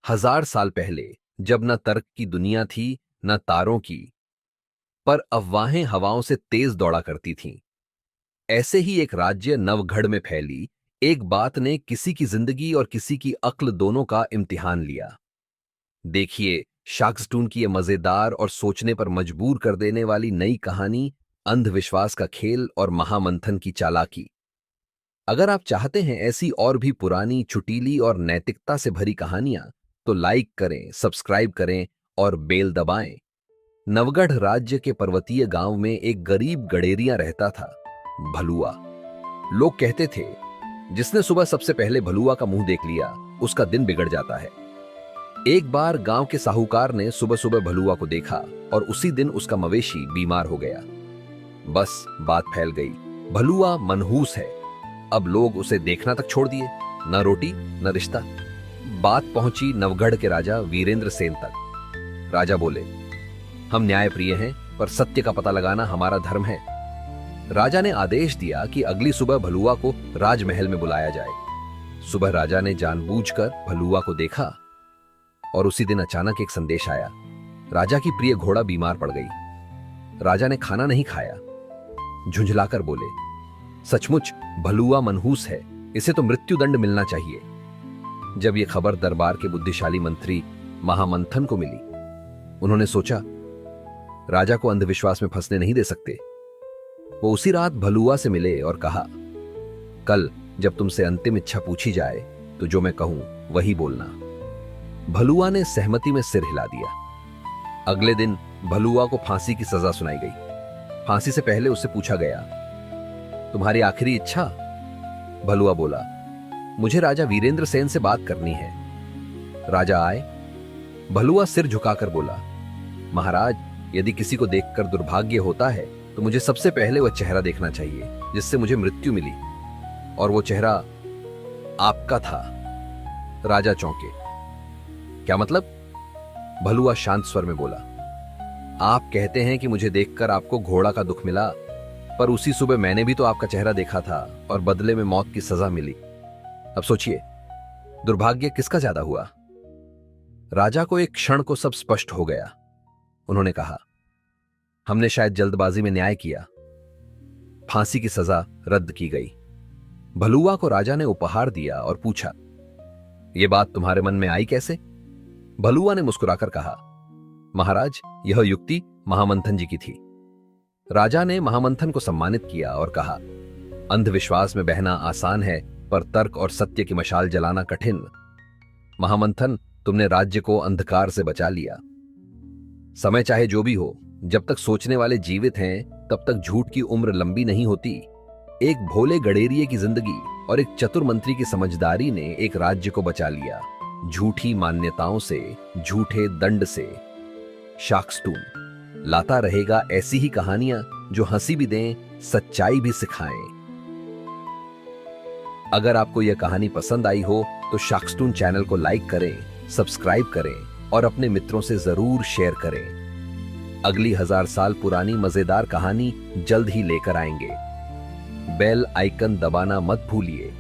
1000 साल पहले, जब न तर्क की दुनिया थी न तारों की, पर अफवाहें हवाओं से तेज दौड़ा करती थीं। ऐसे ही एक राज्य नवगढ़ में फैली एक बात ने किसी की जिंदगी और किसी की अक्ल दोनों का इम्तिहान लिया। देखिए शार्कस्टून की यह मजेदार और सोचने पर मजबूर कर देने वाली नई कहानी, अंधविश्वास का खेल और महामंथन की चालाकी। अगर आप चाहते हैं ऐसी और भी पुरानी, चुटीली और नैतिकता से भरी कहानियां, तो लाइक करें, सब्सक्राइब करें और बेल दबाएं। नवगढ़ राज्य के पर्वतीय गांव में एक गरीब गडेरिया रहता था, भलुआ। लोग कहते थे, जिसने सुबह सबसे पहले भलुआ का मुंह देख लिया, उसका दिन बिगड़ जाता है। एक बार गांव के साहूकार ने सुबह सुबह भलुआ को देखा और उसी दिन उसका मवेशी बीमार हो गया। बस बात फैल गई, भलुआ मनहूस है। अब लोग उसे देखना तक छोड़ दिए, न रोटी न रिश्ता। बात पहुंची नवगढ़ के राजा वीरेंद्र सेन तक। राजा बोले, हम न्यायप्रिय हैं, पर सत्य का पता लगाना हमारा धर्म है। राजा ने आदेश दिया कि अगली सुबह भलुआ को राजमहल में बुलाया जाए। सुबह राजा ने जानबूझकर भलुआ को देखा और उसी दिन अचानक एक संदेश आया। राजा की प्रिय घोड़ा बीमार पड़ गई। राजा ने खाना नहीं खाया, झुंझलाकर बोले, सचमुच भलुआ मनहूस है, इसे तो मृत्युदंड मिलना चाहिए। जब यह खबर दरबार के बुद्धिशाली मंत्री महामंथन को मिली, उन्होंने सोचा, राजा को अंधविश्वास में फंसने नहीं दे सकते। वो उसी रात भलुआ से मिले और कहा, कल जब तुमसे अंतिम इच्छा पूछी जाए तो जो मैं कहूं वही बोलना। भलुआ ने सहमति में सिर हिला दिया। अगले दिन भलुआ को फांसी की सजा सुनाई गई। फांसी से पहले उससे पूछा गया, तुम्हारी आखिरी इच्छा? भलुआ बोला, मुझे राजा वीरेंद्र सेन से बात करनी है। राजा आए। भलुआ सिर झुकाकर बोला, महाराज, यदि किसी को देखकर दुर्भाग्य होता है तो मुझे सबसे पहले वह चेहरा देखना चाहिए जिससे मुझे मृत्यु मिली, और वो चेहरा आपका था। राजा चौंके। क्या मतलब? भलुआ शांत स्वर में बोला, आप कहते हैं कि मुझे देखकर आपको घोड़ा का दुख मिला, पर उसी सुबह मैंने भी तो आपका चेहरा देखा था और बदले में मौत की सजा मिली। अब सोचिए, दुर्भाग्य किसका ज्यादा हुआ? राजा को एक क्षण को सब स्पष्ट हो गया। उन्होंने कहा, हमने शायद जल्दबाजी में न्याय किया। फांसी की सजा रद्द की गई। भलुआ को राजा ने उपहार दिया और पूछा, यह बात तुम्हारे मन में आई कैसे? भलुआ ने मुस्कुराकर कहा, महाराज, यह युक्ति महामंथन जी की थी। राजा ने महामंथन को सम्मानित किया और कहा, अंधविश्वास में बहना आसान है, पर तर्क और सत्य की मशाल जलाना कठिन। महामंथन, तुमने राज्य को अंधकार से बचा लिया। समय चाहे जो भी हो, जब तक सोचने वाले जीवित हैं, तब तक झूठ की उम्र लंबी नहीं होती। एक भोले गडेरिये की जिंदगी और एक चतुर मंत्री की समझदारी ने एक राज्य को बचा लिया, झूठी मान्यताओं से, झूठे दंड से। शार्कस्टून लाता रहेगा ऐसी ही कहानियां जो हंसी भी दें, सच्चाई भी सिखाएं। अगर आपको यह कहानी पसंद आई हो तो शार्कस्टून चैनल को लाइक करें, सब्सक्राइब करें और अपने मित्रों से जरूर शेयर करें। अगली 1000 साल पुरानी मजेदार कहानी जल्द ही लेकर आएंगे। बेल आइकन दबाना मत भूलिए